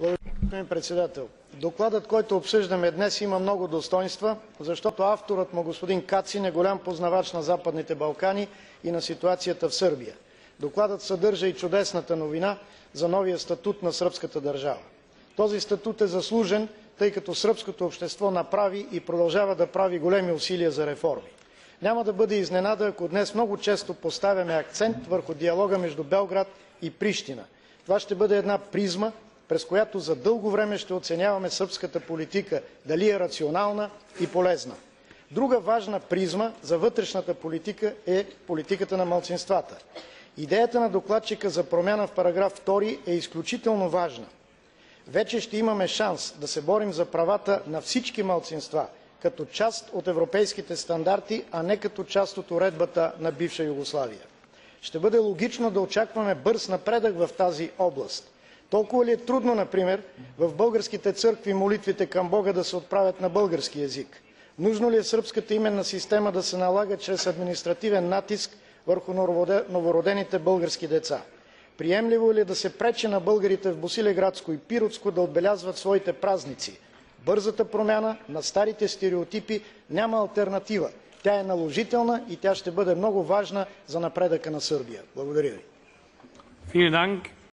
Господин председател, докладът, който обсъждаме днес, има много достойнства, защото авторът му, господин Кацин, е голям познавач на Западните Балкани и на ситуацията в Сърбия. Докладът съдържа и чудесната новина за новия статут на сръбската държава. Този статут е заслужен, тъй като сръбското общество направи и продължава да прави големи усилия за реформи. Няма да бъде изненада, ако днес много често поставяме акцент върху диалога между Белград и Прищина. Това ще бъде една призма, през която за дълго време ще оценяваме сръбската политика, дали е рационална и полезна. Друга важна призма за вътрешната политика е политиката на малцинствата. Идеята на докладчика за промяна в параграф 2 е изключително важна. Вече ще имаме шанс да се борим за правата на всички малцинства, като част от европейските стандарти, а не като част от уредбата на бивша Югославия. Ще бъде логично да очакваме бърз напредък в тази област. Толкова ли е трудно, например, в българските църкви молитвите към Бога да се отправят на български език? Нужно ли е сръбската именна система да се налага чрез административен натиск върху новородените български деца? Приемливо ли е да се пречи на българите в Босилеградско и Пиротско да отбелязват своите празници? Бързата промяна на старите стереотипи няма алтернатива. Тя е наложителна и тя ще бъде много важна за напредъка на Сърбия. Благодаря ви.